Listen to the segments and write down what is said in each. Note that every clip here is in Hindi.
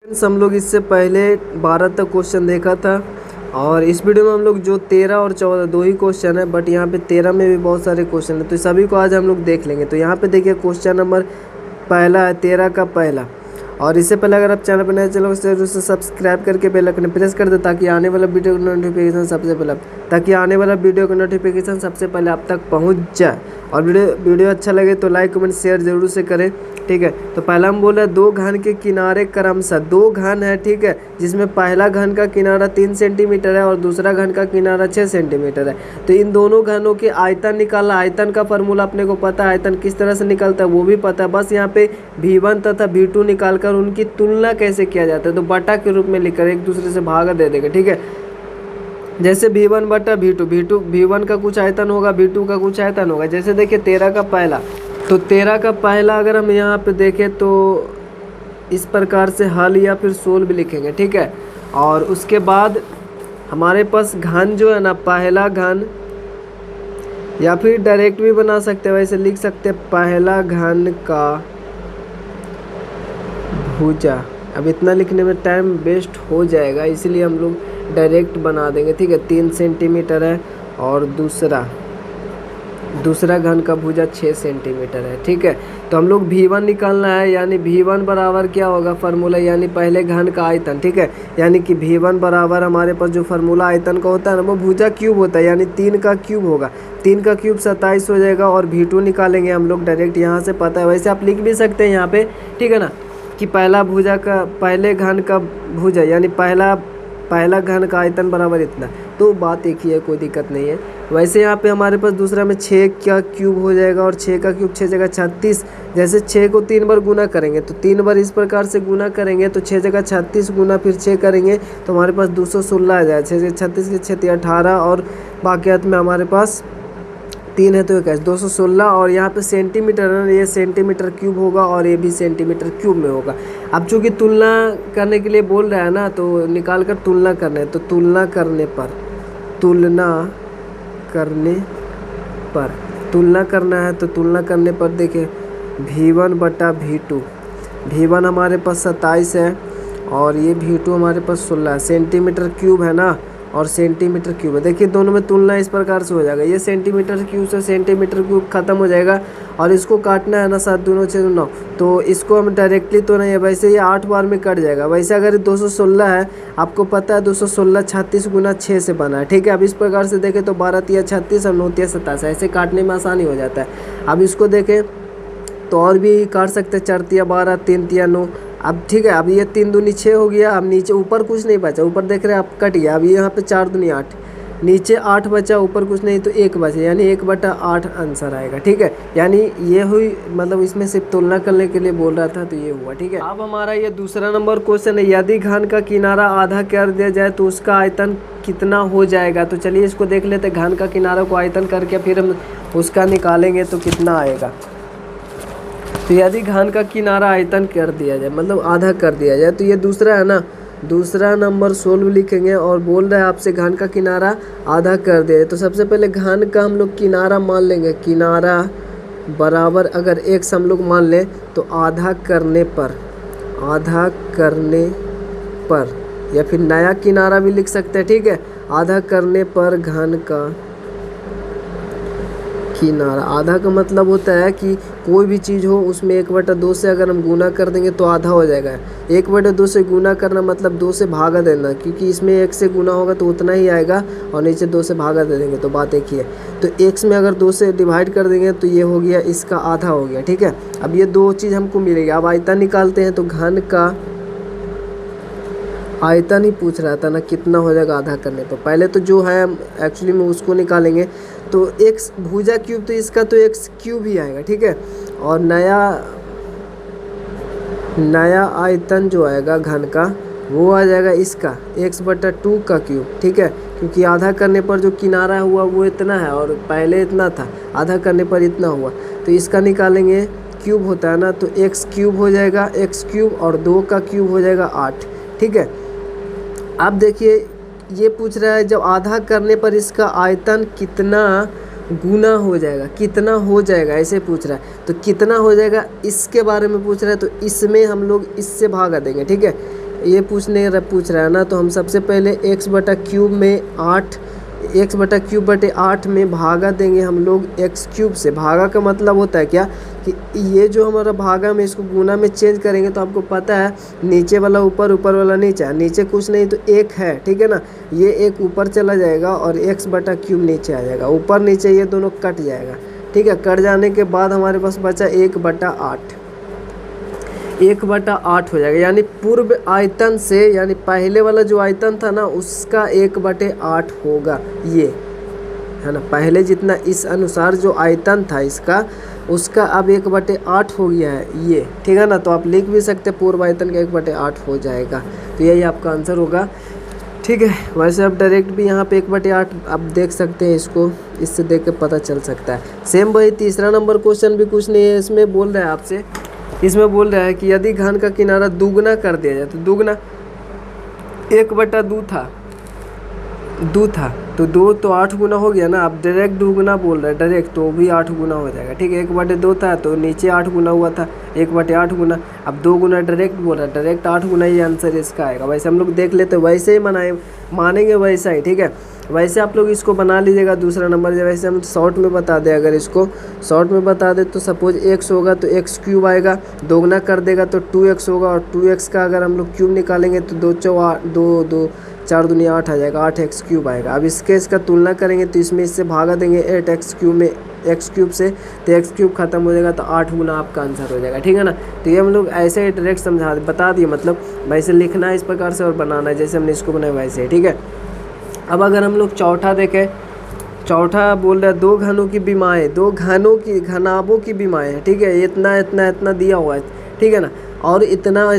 हम लोग इससे पहले 12 तक क्वेश्चन देखा था और इस वीडियो में हम लोग जो 13 और 14 दो ही क्वेश्चन है, बट यहाँ पे 13 में भी बहुत सारे क्वेश्चन है, तो सभी को आज हम लोग देख लेंगे। तो यहाँ पे देखिए क्वेश्चन नंबर पहला है 13 का पहला। और इससे पहले अगर आप चैनल पर नए चैनल जरूर से सब्सक्राइब करके बेल आइकन प्रेस कर दे ताकि आने वाला वीडियो का नोटिफिकेशन सबसे पहले आप तक पहुँच जाए। और वीडियो अच्छा लगे तो लाइक कमेंट शेयर जरूर से करें, ठीक है। तो पहला हम बोल रहे हैं दो घन के किनारे क्रमशः, दो घन है, ठीक है, जिसमें पहला घन का किनारा 3 सेंटीमीटर है और दूसरा घन का किनारा 6 सेंटीमीटर है। तो इन दोनों घनों के आयतन निकालना। आयतन का फार्मूला अपने को पता है, आयतन किस तरह से निकलता है वो भी पता है। बस यहाँ पे V1 तथा V2 निकालकर उनकी तुलना कैसे किया जाता है, तो बटा के रूप में लिखकर एक दूसरे से भागा दे देगा, ठीक है। जैसे V1 बटा V2, V1 का कुछ आयतन होगा, V2 का कुछ आयतन होगा। जैसे देखिए 13 का पहला, तो 13 का पहला अगर हम यहाँ पे देखें तो इस प्रकार से हल या फिर सोल भी लिखेंगे, ठीक है। और उसके बाद हमारे पास घन जो है ना, पहला घन, या फिर डायरेक्ट भी बना सकते हैं, वैसे लिख सकते हैं पहला घन का भुजा। अब इतना लिखने में टाइम वेस्ट हो जाएगा, इसलिए हम लोग डायरेक्ट बना देंगे, ठीक है। 3 सेंटीमीटर है और दूसरा घन का भुजा 6 सेंटीमीटर है, ठीक है। तो हम लोग V1 निकालना है, यानी V1 बराबर क्या होगा फार्मूला, यानी पहले घन का आयतन, ठीक है। यानी कि V1 बराबर हमारे पास जो फार्मूला आयतन का होता है ना, वो भुजा क्यूब होता है, यानी 3 का क्यूब होगा। 3 का क्यूब 27 हो जाएगा। और V2 निकालेंगे हम लोग डायरेक्ट, यहाँ से पता है, वैसे आप लिख भी सकते हैं यहाँ पे, ठीक है ना, कि पहले घन का भुजा यानी पहला घन का आयतन बराबर इतना। तो बात एक ही है, कोई दिक्कत नहीं है। वैसे यहाँ पे हमारे पास दूसरा में 6 का क्यूब हो जाएगा, और 6 का क्यूब 6 जगह 36। जैसे 6 को 3 बार गुना करेंगे तो 3 बार इस प्रकार से गुना करेंगे, तो 6 जगह 36 गुना फिर 6 करेंगे तो हमारे पास 216 आ जाएगा। 6 36 के 6 18, और बाकियात में हमारे पास 3 है, तो 216। और यहाँ पे सेंटीमीटर है, ये सेंटीमीटर क्यूब होगा और ये भी सेंटीमीटर क्यूब में होगा। अब चूँकि तुलना करने के लिए बोल रहा है ना, तो निकाल कर तुलना करना है, तो तुलना करने करना है। तो तुलना करने पर देखिए V1 बटा V2 हमारे पास 27 है और ये V2 हमारे पास 16 है। सेंटीमीटर क्यूब है ना, और सेंटीमीटर क्यूब है। देखिए दोनों में तुलना इस प्रकार से हो जाएगा, ये सेंटीमीटर क्यूब से सेंटीमीटर क्यूब खत्म हो जाएगा। और इसको काटना है ना, 7 दूनों 6 9, तो इसको हम डायरेक्टली तो नहीं है, वैसे ये 8 बार में कट जाएगा। वैसे अगर 216 है, आपको पता है 216 36 गुना 6 से बना है, ठीक है। अब इस प्रकार से देखें तो 12 तिया 36 और 9 तिया 27, ऐसे काटने में आसानी हो जाता है। अब इसको देखें तो और भी काट सकते हैं, 4 तिया 12, 3 तिया 9। अब ठीक है, अब ये 3 दूनी 6 हो गया। अब नीचे ऊपर कुछ नहीं बचा, ऊपर देख रहे हैं आप कट गया। अब यहाँ पे 4 दूनी 8, नीचे 8 बचा, ऊपर कुछ नहीं, तो 1 बचा, यानी 1 बटा 8 आंसर आएगा, ठीक है। यानी ये हुई, मतलब इसमें सिर्फ तुलना करने के लिए बोल रहा था, तो ये हुआ, ठीक है। अब हमारा ये दूसरा नंबर क्वेश्चन है, यदि घन का किनारा आधा कर दिया जाए तो उसका आयतन कितना हो जाएगा। तो चलिए इसको देख लेते, घन का किनारा को आयतन करके फिर हम उसका निकालेंगे तो कितना आएगा। तो यदि घन का किनारा आयतन कर दिया जाए, मतलब आधा कर दिया जाए, तो ये दूसरा है ना, दूसरा नंबर 16 लिखेंगे। और बोल रहा है आपसे घन का किनारा आधा कर दिया जाए, तो सबसे पहले घन का हम लोग किनारा मान लेंगे। किनारा बराबर अगर x हम लोग मान लें तो आधा करने पर या फिर नया किनारा भी लिख सकते हैं, ठीक है। आधा करने पर घन का किनारा, आधा का मतलब होता है कि कोई भी चीज़ हो उसमें 1/2 से अगर हम गुना कर देंगे तो आधा हो जाएगा। 1/2 से गुना करना मतलब 2 से भागा देना, क्योंकि इसमें 1 से गुना होगा तो उतना ही आएगा, और नीचे 2 से भागा दे देंगे, तो बात एक ही है। तो x में अगर 2 से डिवाइड कर देंगे तो ये हो गया, इसका आधा हो गया, ठीक है। अब ये दो चीज़ हमको मिलेगी। अब आयतन निकालते हैं, तो घन का आयतन ही पूछ रहा था ना, कितना हो जाएगा आधा करने पर। पहले तो जो है एक्चुअली में उसको निकालेंगे, तो x भुजा क्यूब, तो इसका तो x क्यूब ही आएगा, ठीक है। और नया आयतन जो आएगा घन का, वो आ जाएगा इसका x/2 का क्यूब, ठीक है। क्योंकि आधा करने पर जो किनारा हुआ वो इतना है और पहले इतना था, आधा करने पर इतना हुआ, तो इसका निकालेंगे, क्यूब होता है ना, तो x क्यूब हो जाएगा, x क्यूब, और 2 का क्यूब हो जाएगा 8, ठीक है। अब देखिए ये पूछ रहा है जब आधा करने पर इसका आयतन कितना गुना हो जाएगा, कितना हो जाएगा, ऐसे पूछ रहा है। तो कितना हो जाएगा इसके बारे में पूछ रहा है, तो इसमें हम लोग इससे भागा देंगे, ठीक है। पूछ रहा है ना, तो हम सबसे पहले x बटा क्यूब में 8 में भागा देंगे हम लोग x क्यूब से। भागा का मतलब होता है क्या कि ये जो हमारा भागा में इसको गुना में चेंज करेंगे तो आपको पता है नीचे वाला ऊपर, ऊपर वाला नीचे है। नीचे कुछ नहीं तो 1 है, ठीक है ना। ये 1 ऊपर चला जाएगा और x बटा क्यूब नीचे आ जाएगा। ऊपर नीचे ये दोनों कट जाएगा, ठीक है। कट जाने के बाद हमारे पास बचा 1/8 हो जाएगा। यानी पूर्व आयतन से, यानी पहले वाला जो आयतन था ना उसका 1/8 होगा ये, है ना। पहले जितना इस अनुसार जो आयतन था इसका, उसका अब 1/8 हो गया है ये, ठीक है ना। तो आप लिख भी सकते हैं पूर्व आयतन का 1/8 हो जाएगा। तो यही आपका आंसर होगा, ठीक है। वैसे आप डायरेक्ट भी यहाँ पे 1/8 आप देख सकते हैं, इसको इससे देख के पता चल सकता है। सेम वही तीसरा नंबर क्वेश्चन भी कुछ नहीं है, इसमें बोल रहा है आपसे, इसमें बोल रहा है कि यदि घन का किनारा दुगना कर दिया जाए, तो दुगना 1/2 था, 2 था तो 2 तो 8 गुना हो गया ना। अब डायरेक्ट दुगना बोल रहा है, डायरेक्ट तो भी 8 गुना हो जाएगा, ठीक है। 1/2 था तो नीचे 8 गुना हुआ था, 1/8 गुना। अब 2 गुना डायरेक्ट बोल रहा है, डायरेक्ट 8 गुना ये आंसर इसका आएगा। वैसे हम लोग देख लेते, वैसे ही मानेंगे वैसा ही, ठीक है। वैसे आप लोग इसको बना लीजिएगा दूसरा नंबर। वैसे हम शॉर्ट में बता दें, अगर इसको शॉर्ट में बता दें तो सपोज x होगा तो x क्यूब आएगा, दोगुना कर देगा तो 2x होगा, और 2x का अगर हम लोग क्यूब निकालेंगे तो 2 4 दूनी 8 आ जाएगा, 8x क्यूब आएगा। अब इसका तुलना करेंगे तो इसमें इससे भागा देंगे 8x क्यूब में x क्यूब से, तो x क्यूब खत्म हो जाएगा तो 8 गुना आपका आंसर हो जाएगा, ठीक है ना। तो ये हम लोग ऐसे ही डायरेक्ट बता दिए, मतलब वैसे लिखना है इस प्रकार से और बनाना है जैसे हमने इसको बनाया वैसे, ठीक है। अब अगर हम लोग चौथा देखें, चौथा बोल रहा है 2 घनों की विमाएँ, 2 घनाभों की विमाएँ है, ठीक है। इतना दिया हुआ है, ठीक है ना। और इतना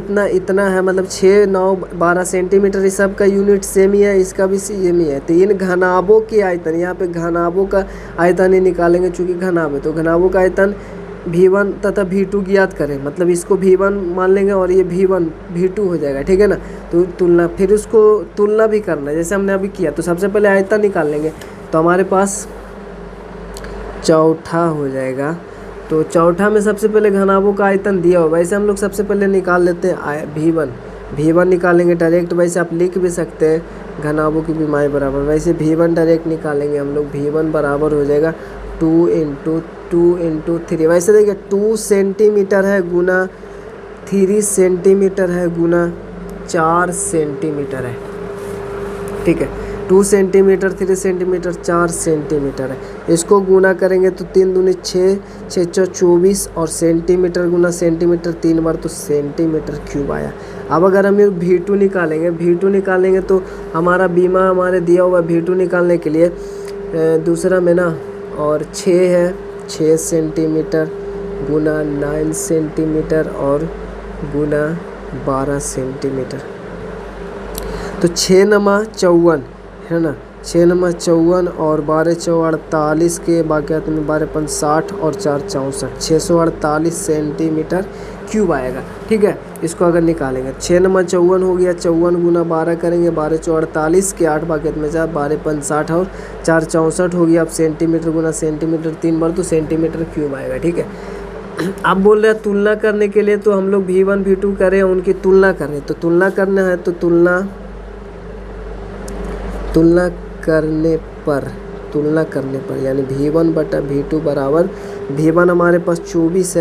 है, मतलब 6, 9, 12 सेंटीमीटर, इस सब का यूनिट सेम ही है, इसका भी सेम ही है। तो इन घनाभों के आयतन, यहाँ पे घनाभों का आयतन ही निकालेंगे चूँकि घनाभ है, तो घनाभों का आयतन V1 तथा V2 ज्ञात करें। मतलब इसको V1 मान लेंगे और ये V1 V2 हो जाएगा, ठीक है ना। तो तुलना, फिर उसको तुलना भी करना है जैसे हमने अभी किया। तो सबसे पहले आयतन निकाल लेंगे, तो हमारे पास चौथा हो जाएगा। तो चौथा में सबसे पहले घनाभों का आयतन दिया हुआ, वैसे हम लोग सबसे पहले निकाल लेते हैं V1 निकालेंगे डायरेक्ट। वैसे आप लिख भी सकते हैं घनाभों की विमाएँ बराबर, वैसे V1 डायरेक्ट निकालेंगे हम लोग। V1 बराबर हो जाएगा 2 × 3। वैसे देखिए 2 सेंटीमीटर है गुना 3 सेंटीमीटर है गुना 4 सेंटीमीटर है, ठीक है। 2 सेंटीमीटर, 3 सेंटीमीटर, 4 सेंटीमीटर है। इसको गुना करेंगे तो 3 दूनी 6, 6 24, और सेंटीमीटर गुना सेंटीमीटर 3 बार तो सेंटीमीटर क्यूब आया। अब अगर हम V2 निकालेंगे तो हमारा बीमा हमारे दिया हुआ V2 निकालने के लिए दूसरा में ना, और 6 है, 6 सेंटीमीटर गुना 9 सेंटीमीटर और गुना 12 सेंटीमीटर। तो 6 नमा 54 है ना, 6 नमा 54 और 12 चौ 48 के बाकी में 12 × 5 60 और 4 64, 648 सेंटीमीटर क्यूब आएगा, ठीक है। इसको अगर निकालेंगे 6 नमा 54 हो गया, 54 गुना 12 करेंगे, 12 चौ 48 के 8 बाकी में 4, 12 × 5 60 और 4 64 हो गया। अब सेंटीमीटर गुना सेंटीमीटर 3 बार तो सेंटीमीटर क्यूब आएगा, ठीक है। अब बोल रहे हैं तुलना करने के लिए, तो हम लोग V1 V2 करें, उनकी तुलना करें। तो तुलना करना है तो तुलना करने पर यानी V1 बटा V2 बराबर, V1 हमारे पास 24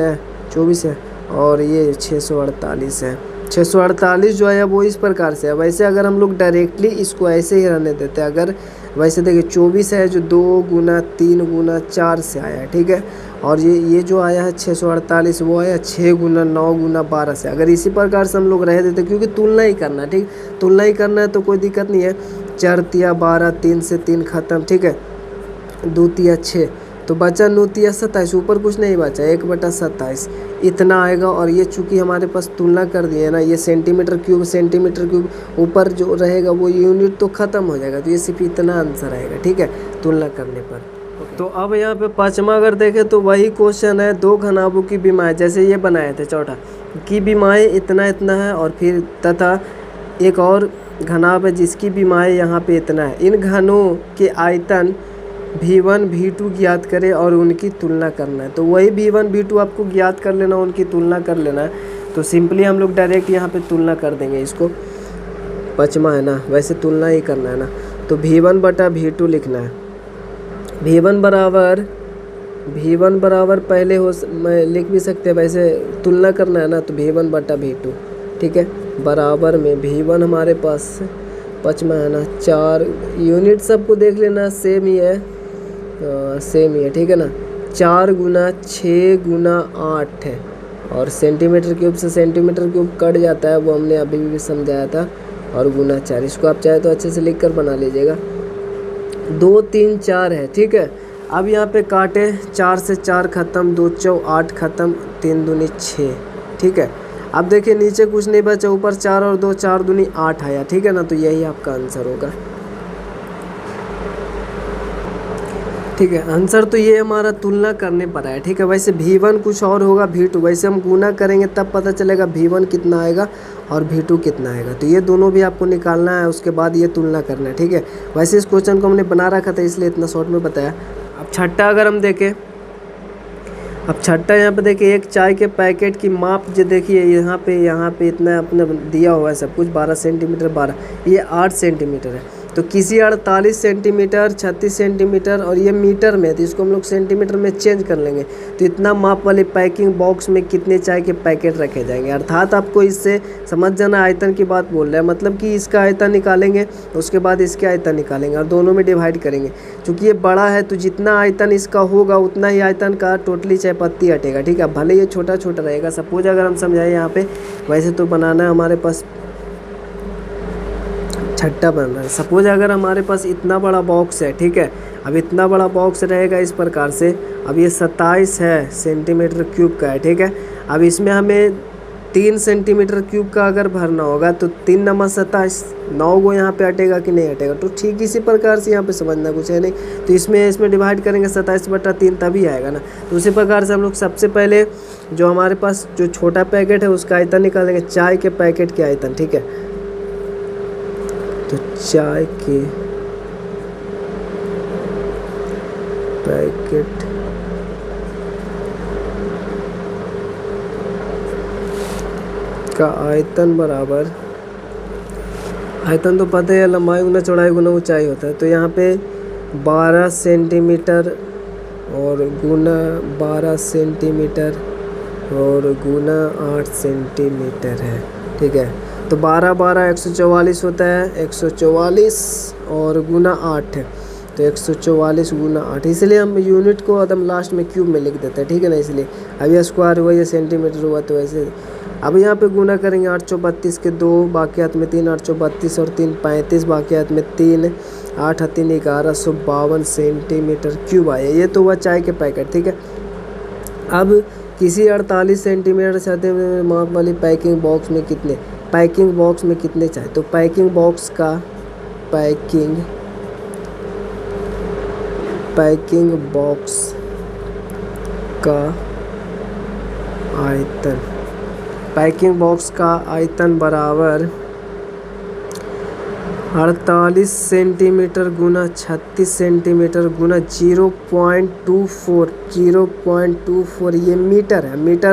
है और ये 648 है। 648 जो है वो इस प्रकार से है। वैसे अगर हम लोग डायरेक्टली इसको ऐसे ही रहने देते हैं, अगर वैसे देखिए 24 है जो 2 गुना 3 गुना 4 से आया है, ठीक है। और ये जो आया है 648 वो आया 6 गुना 9 गुना 12 से। अगर इसी प्रकार से हम लोग रह देते, क्योंकि तुलना ही करना है, ठीक, तुलना ही करना है तो कोई दिक्कत नहीं है। 4 तिया 12, 3 से 3 खत्म, ठीक है। 2 तिया 6 तो बचा 9 तिया 27, ऊपर कुछ नहीं बचा, 1/27 इतना आएगा। और ये चूँकि हमारे पास तुलना कर दिए ना, ये सेंटीमीटर क्यूब ऊपर जो रहेगा वो यूनिट तो ख़त्म हो जाएगा, तो ये सिर्फ इतना आंसर आएगा, ठीक है, तुलना करने पर। तो अब यहाँ पे पाँचवा अगर देखें तो वही क्वेश्चन है, 2 घनाभों की विमाएँ, जैसे ये बनाए थे चौथा की विमाएँ इतना है, और फिर तथा एक और घनाभ है जिसकी विमाएँ यहाँ पे इतना है। इन घनों के आयतन V1 V2 ज्ञात करें और उनकी तुलना करना है। तो वही V1 V2 आपको ज्ञात कर लेना, उनकी तुलना कर लेना है। तो सिंपली हम लोग डायरेक्ट यहाँ पे तुलना कर देंगे इसको, पचमा है ना, वैसे तुलना ही करना है ना। तो V1 बटा V2 लिखना है। V1 बराबर पहले मैं लिख भी सकते हैं, वैसे तुलना करना है ना, तो V1 बटा V2, ठीक है। बराबर में V1 हमारे पास पचमा है ना, 4 यूनिट सबको देख लेना सेम ही है, ठीक है ना। 4 गुना 6 गुना 8 है, और सेंटीमीटर क्यूब से सेंटीमीटर क्यूब कट जाता है, वो हमने अभी भी समझाया था, और गुना 4। इसको आप चाहे तो अच्छे से लिख कर बना लीजिएगा। 2 3 4 है, ठीक है। अब यहाँ पे काटे, 4 से 4 ख़त्म, 2 चौ 8 ख़त्म, 3 दूनी 6, ठीक है। अब देखिए नीचे कुछ नहीं बचा, ऊपर 4 और 2, 4 दूनी 8 आया, ठीक है ना। तो यही आपका आंसर होगा, ठीक है। आंसर तो ये हमारा तुलना करने पर आया, ठीक है। वैसे V1 कुछ और होगा, V2 वैसे हम गुना करेंगे तब पता चलेगा V1 कितना आएगा और V2 कितना आएगा। तो ये दोनों भी आपको निकालना है, उसके बाद ये तुलना करना है, ठीक है। वैसे इस क्वेश्चन को हमने बना रखा था, इसलिए इतना शॉर्ट में बताया। अब छठा अगर हम देखें, अब छठा यहाँ पे देखिए, एक चाय के पैकेट की माप जो देखिए यहाँ पे इतना अपने दिया हुआ है सब कुछ, 12 सेंटीमीटर 12, ये 8 सेंटीमीटर है। तो किसी 48 सेंटीमीटर, 36 सेंटीमीटर और ये मीटर में, तो इसको हम लोग सेंटीमीटर में चेंज कर लेंगे। तो इतना माप वाले पैकिंग बॉक्स में कितने चाय के पैकेट रखे जाएंगे, अर्थात आपको इससे समझ जाना आयतन की बात बोल रहा है, मतलब कि इसका आयतन निकालेंगे, उसके बाद इसके आयतन निकालेंगे और दोनों में डिवाइड करेंगे। चूँकि ये बड़ा है तो जितना आयतन इसका होगा उतना ही आयतन का टोटली चाय पत्ती हटेगा, ठीक है। भले ये छोटा छोटा रहेगा। सपोज अगर हम समझाएं यहाँ पे, वैसे तो बनाना है हमारे पास, छठा बन रहा है। सपोज अगर हमारे पास इतना बड़ा बॉक्स है, ठीक है। अब इतना बड़ा बॉक्स रहेगा इस प्रकार से, अब ये 27 है सेंटीमीटर क्यूब का है, ठीक है। अब इसमें हमें 3 सेंटीमीटर क्यूब का अगर भरना होगा तो 3 नंबर 27, 9 को यहाँ पे हटेगा कि नहीं हटेगा। तो ठीक इसी प्रकार से यहाँ पे समझना कुछ है नहीं, तो इसमें डिवाइड करेंगे 27/3 तभी आएगा ना। तो उसी प्रकार से हम लोग सबसे पहले जो हमारे पास जो छोटा पैकेट है उसका आयतन निकालेंगे, चाय के पैकेट के आयतन, ठीक है। तो चाय के पैकेट का आयतन बराबर, आयतन तो पता है, लंबाई गुना चौड़ाई गुना ऊंचाई होता है। तो यहाँ पे 12 सेंटीमीटर और गुना 12 सेंटीमीटर और गुना 8 सेंटीमीटर है, ठीक है। तो 12 12 144 होता है, 144 और गुना 8 है, तो 144 गुना 8, इसलिए हम यूनिट को एकदम लास्ट में क्यूब में लिख देते हैं, ठीक है ना। इसलिए अब ये स्क्वायर हुआ, ये सेंटीमीटर हुआ, तो ऐसे अब यहाँ पे गुना करेंगे। 8 चौ 32 के 2, बाकी हाथ में 3, 8 चौ 32 और 3 35, बाकी हाथ में 3, 8 3 1152 सेंटीमीटर क्यूब आया। ये तो हुआ चाय के पैकेट, ठीक है। अब किसी 48 सेंटीमीटर से माप वाली पैकिंग बॉक्स में कितने, पैकिंग बॉक्स में कितने चाय, तो पैकिंग बॉक्स का पैकिंग बॉक्स का आयतन, पैकिंग बॉक्स का आयतन बराबर 48 सेंटीमीटर गुना 36 सेंटीमीटर गुना 0.24, ये मीटर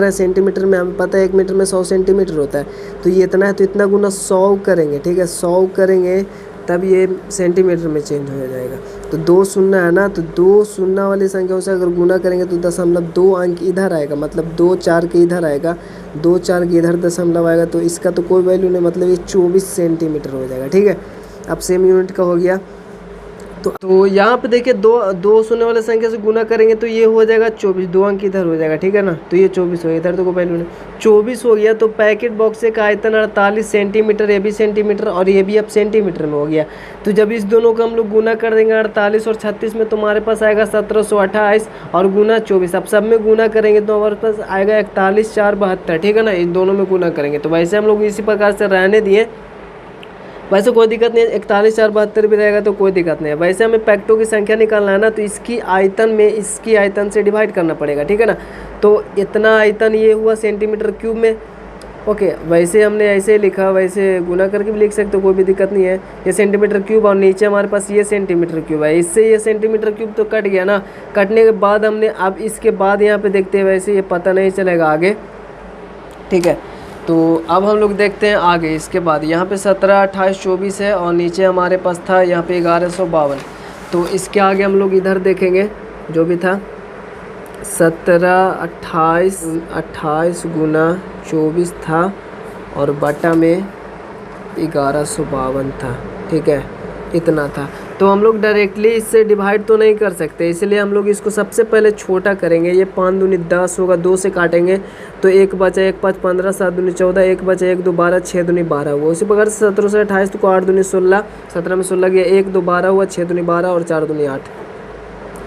है। सेंटीमीटर में हमें पता है 1 मीटर में 100 सेंटीमीटर होता है, तो ये इतना है, तो इतना गुना 100 करेंगे, ठीक है। 100 करेंगे तब ये सेंटीमीटर में चेंज हो जाएगा। तो 2 शून्य है ना, तो 2 शून्य वाली संख्याओं से अगर गुना करेंगे तो 0.2 अंक इधर आएगा, मतलब 2 4 के इधर आएगा, 2 4 के इधर दशमलव आएगा, तो इसका तो कोई वैल्यू नहीं, मतलब ये 24 सेंटीमीटर हो जाएगा, ठीक है। अब सेम यूनिट का हो गया। तो यहाँ पे देखिए 2 शून्य वाले संख्या से गुना करेंगे तो ये हो जाएगा 24, 2 अंक इधर हो जाएगा, ठीक है ना। तो ये 24 हो गया, इधर तो कोई वैल्यू नहीं, 24 हो गया। तो पैकेट बॉक्स का आयतन 48 सेंटीमीटर, ये भी सेंटीमीटर और ये भी अब सेंटीमीटर में हो गया। तो जब इस दोनों को हम लोग गुना कर देंगे 48 और 36 में, तो हमारे पास आएगा 1728 और गुना 24। अब सब में गुना करेंगे तो हमारे पास आएगा 41 4 72, ठीक है ना। इन दोनों में गुना करेंगे तो वैसे हम लोग इसी प्रकार से रहने दिए, वैसे कोई दिक्कत नहीं है। 41 4 72 भी रहेगा तो कोई दिक्कत नहीं है। वैसे हमें पैकेटों की संख्या निकालना है ना, तो इसकी आयतन में इसकी आयतन से डिवाइड करना पड़ेगा, ठीक है ना। तो इतना आयतन ये हुआ सेंटीमीटर क्यूब में, ओके। वैसे हमने ऐसे लिखा, वैसे गुना करके भी लिख सकते हो, कोई भी दिक्कत नहीं है। ये सेंटीमीटर क्यूब और नीचे हमारे पास ये सेंटीमीटर क्यूब है, इससे ये सेंटीमीटर क्यूब तो कट गया ना। कटने के बाद हमने अब इसके बाद यहाँ पे देखते हैं, वैसे ये पता नहीं चलेगा आगे, ठीक है। तो अब हम लोग देखते हैं आगे। इसके बाद यहाँ पे 17, 28, 24 है और नीचे हमारे पास था यहाँ पे 1152। तो इसके आगे हम लोग इधर देखेंगे जो भी था 17, 28 गुना 24 था और बटा में 1152 था। ठीक है, इतना था। तो हम लोग डायरेक्टली इससे डिवाइड तो नहीं कर सकते, इसलिए हम लोग इसको सबसे पहले छोटा करेंगे। ये 5 दूनी 10 होगा, 2 से काटेंगे तो 1 बचा 1 5 15, 7 दूनी 14, 1 बचा 1 2 12, 6 दूनी 12 हुआ। उसी प्रकार से 17 से 28 को 8 दूनी 16, 17 में 16 गया, 1 2 12 हुआ, 6 दूनी 12 और 4 दूनी 8,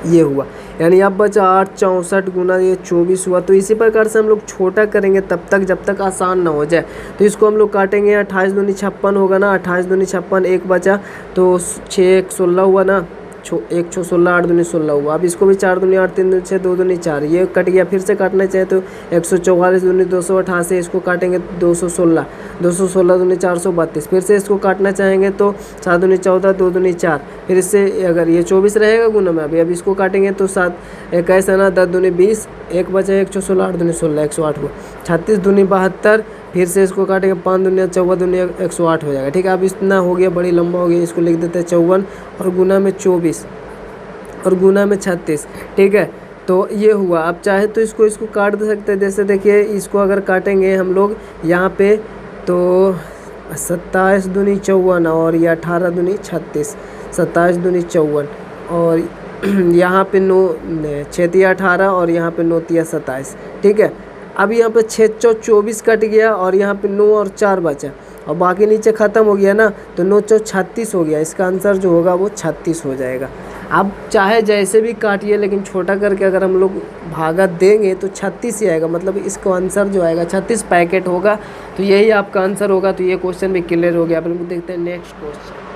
ये हुआ। यानी अब बचा 8, 64 गुना ये 24 हुआ। तो इसी प्रकार से हम लोग छोटा करेंगे तब तक जब तक आसान ना हो जाए। तो इसको हम लोग काटेंगे, 28 दूनी 56 होगा ना, 28 दूनी 56, 1 बचा तो 6 1 16 हुआ ना, 1 6 16, 8 दूनी 16 हुआ। अब इसको भी 4 दूनी 8, 3 दूनी 6, 2 दूनी 4, ये कट गया। फिर से काटना चाहे तो 144 दूनी 288, इसको काटेंगे 216, 216 दूनी 432। फिर से इसको काटना चाहेंगे तो 7 दूनी 14, 2 दूनी 4, फिर इससे अगर ये 24 रहेगा गुना में अभी, अब इसको काटेंगे तो 7 21 है ना, 10 दूनी 20, 1 बचा 1 6 16, 8 दूनी 16, 108 हुआ। 36 दूनी 72, फिर से इसको काटेंगे 5 दूनी 14 दूनी 108 हो जाएगा। ठीक है, अब इतना हो गया, बड़ी लंबा हो गया, इसको लिख देते हैं 54 और गुना में 24 और गुना में 36। ठीक है, तो ये हुआ। अब चाहे तो इसको काट दे सकते हैं। जैसे देखिए इसको अगर काटेंगे हम लोग यहाँ पे तो 27 दूनी 54 और ये 18 दूनी 36, 27 दूनी 54 और यहाँ पे 9 6 18 और यहाँ पे 9 27। ठीक है, अब यहाँ पे 6 24 कट गया और यहाँ पे 9 और 4 बचा और बाकी नीचे ख़त्म हो गया ना, तो 9 4 36 हो गया। इसका आंसर जो होगा वो 36 हो जाएगा। अब चाहे जैसे भी काटिए, लेकिन छोटा करके अगर हम लोग भागा देंगे तो 36 ही आएगा। मतलब इसका आंसर जो आएगा 36 पैकेट होगा। तो यही आपका आंसर होगा। तो ये क्वेश्चन भी क्लियर हो गया। अपन लोग देखते हैं नेक्स्ट क्वेश्चन।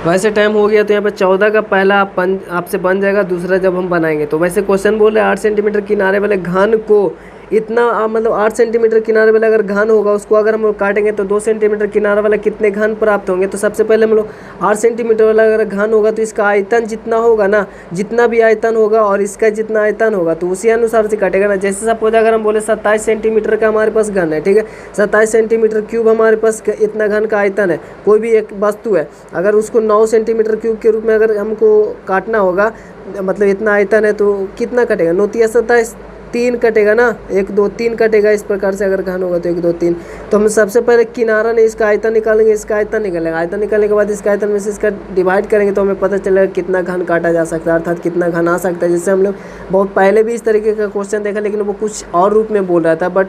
वैसे टाइम हो गया तो यहाँ पे 14 का पहला आपसे बन जाएगा, दूसरा जब हम बनाएंगे। तो वैसे क्वेश्चन बोल रहे 8 सेंटीमीटर किनारे वाले घन को इतना मतलब 8 सेंटीमीटर किनारे वाला अगर घन होगा, उसको अगर हम लोग काटेंगे तो 2 सेंटीमीटर किनारे वाला कितने घन प्राप्त होंगे। तो सबसे पहले हम लोग 8 सेंटीमीटर वाला अगर घन होगा तो इसका आयतन जितना होगा ना, जितना भी आयतन होगा और इसका जितना आयतन होगा तो उसी अनुसार से काटेगा ना। जैसे सपोज अगर हम बोले 27 सेंटीमीटर का हमारे पास घन है, ठीक है, 27 सेंटीमीटर क्यूब हमारे पास इतना घन का आयतन है। कोई भी एक वस्तु है, अगर उसको 9 सेंटीमीटर क्यूब के रूप में अगर हमको काटना होगा, मतलब इतना आयतन है, तो कितना कटेगा? 9 3 27, 3 कटेगा ना, 1 2 3 कटेगा। इस प्रकार से अगर घन होगा तो 1 2 3। तो हम सबसे पहले किनारा ने इसका आयतन निकालेंगे, इसका आयतन निकालेंगे। आयतन निकालने के बाद इसका आयतन में से इसका डिवाइड करेंगे तो हमें पता चलेगा कितना घन काटा जा सकता है, अर्थात कितना घन आ सकता है। जैसे हम लोग बहुत पहले भी इस तरीके का क्वेश्चन देखा, लेकिन वो कुछ और रूप में बोल रहा था, बट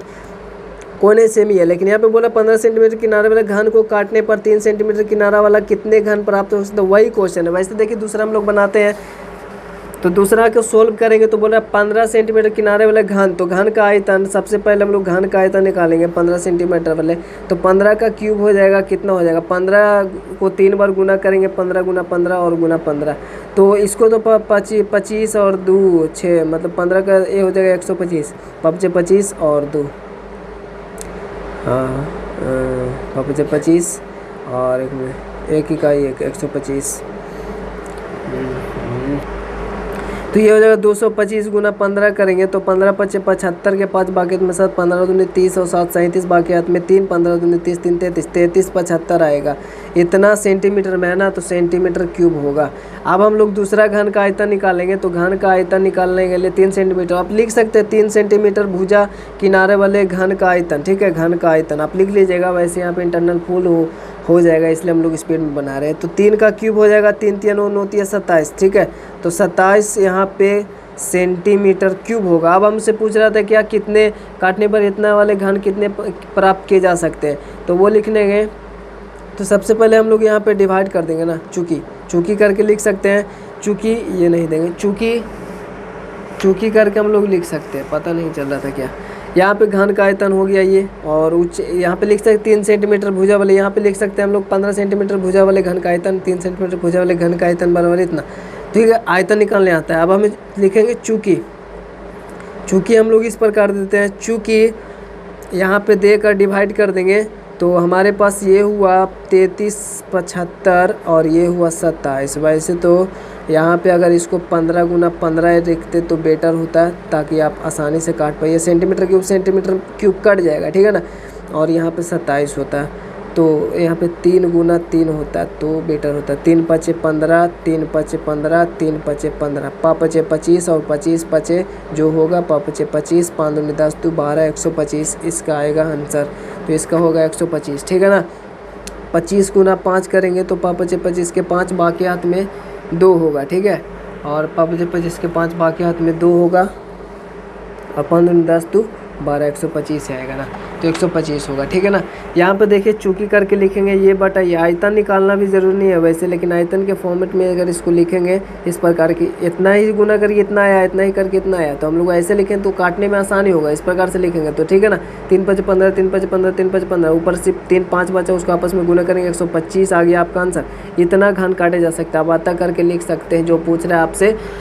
कोने सेम ही है। लेकिन यहाँ पे बोला 15 सेंटीमीटर किनारे वाले घन को काटने पर 3 सेंटीमीटर किनारा वाला कितने घन प्राप्त हो सकता है। तो वही क्वेश्चन है। वैसे देखिए दूसरा हम लोग बनाते हैं, तो दूसरा को सोल्व करेंगे तो बोला 15 सेंटीमीटर किनारे वाले घन, तो घन का आयतन सबसे पहले हम लोग घन का आयतन निकालेंगे 15 सेंटीमीटर वाले। तो 15 का क्यूब हो जाएगा, कितना हो जाएगा? 15 को 3 बार गुना करेंगे, 15 गुना 15 और गुना 15। तो इसको तो 25 और 2 6, मतलब 15 का ये हो जाएगा 125, 25 और 2, हाँ 25 और एक इकाई 125। तो ये हो जाएगा 225 गुना 15 करेंगे तो 15 5 75 के 5 बाकी में 7, 15 दूनी 30 और 7 37 बाकी हाथ में 3, 15 दूनी 30 3 33, 33 75 आएगा। इतना सेंटीमीटर में है ना, तो सेंटीमीटर क्यूब होगा। अब हम लोग दूसरा घन का आयतन निकालेंगे। तो घन का आयतन निकालने के लिए 3 सेंटीमीटर आप लिख सकते हैं, 3 सेंटीमीटर भुजा किनारे वाले घन का आयतन। ठीक है, घन का आयतन आप लिख लीजिएगा। वैसे यहाँ पे इंटरनल फुल हो जाएगा, इसलिए हम लोग स्पीड में बना रहे हैं। तो 3 का क्यूब हो जाएगा, 3 3 9 9 3 27। ठीक है, तो 27 यहाँ पे सेंटीमीटर क्यूब होगा। अब हमसे पूछ रहा था क्या कितने काटने पर इतना वाले घन कितने प्राप्त किए जा सकते हैं। तो वो लिखने गए तो सबसे पहले हम लोग यहाँ पे डिवाइड कर देंगे ना, चूँकि करके लिख सकते हैं। चूँकि ये नहीं देंगे, चूँकि करके हम लोग लिख सकते हैं। पता नहीं चल रहा था क्या। यहाँ पे घन का आयतन हो गया ये, और यहाँ पे लिख सकते 3 सेंटीमीटर भुजा वाले, यहाँ पे लिख सकते हैं हम लोग 15 सेंटीमीटर भुजा वाले घन का आयतन, 3 सेंटीमीटर भुजा वाले घन का आयतन बराबर इतना। ठीक है, आयतन निकालने आता है। अब हमें लिखेंगे चूँकि हम लोग इस प्रकार देते हैं। चूँकि यहाँ पे देकर डिवाइड कर देंगे तो हमारे पास ये हुआ 33 75 और ये हुआ 27। वैसे तो यहाँ पे अगर इसको 15 गुना 15 लिखते तो बेटर होता है, ताकि आप आसानी से काट पाइए। सेंटीमीटर क्यूब कट जाएगा, ठीक है ना। और यहाँ पे 27 होता है, तो यहाँ पे 3 गुना 3 होता है तो बेटर होता है। 3 पचे 15, 3 पचे 15, 3 पचे 15, पा पचे 25 और 25 पचे जो होगा पा पचे 25, 5 दूनी 10 तो 12, 125 इसका आएगा आंसर। तो इसका होगा 125, ठीक है ना। 25 गुना 5 करेंगे तो पा पचे 25 के 5 बाकी हाथ में 2 होगा, ठीक है। और पा पचे 25 के 5 बाकी हाथ में 2 होगा और 5 दूनी 10 तो 12, 125 आएगा ना, तो 125 होगा, ठीक है ना। यहाँ पे देखिए चूकी करके लिखेंगे ये बटा ये, आयतन निकालना भी ज़रूरी नहीं है वैसे, लेकिन आयतन के फॉर्मेट में अगर इसको लिखेंगे इस प्रकार की, इतना ही गुना करके इतना आया, इतना ही करके इतना आया, तो हम लोग ऐसे लिखें तो काटने में आसानी होगा। इस प्रकार से लिखेंगे तो ठीक है ना। 3 पचे 15, 3 पचे 15, 3 पचे 15, ऊपर से 3 5 बचा उसको आपस में गुना करेंगे 125 आ गया आपका आंसर। इतना घन काटे जा सकता है, आप आता करके लिख सकते हैं जो पूछ रहे हैं आपसे।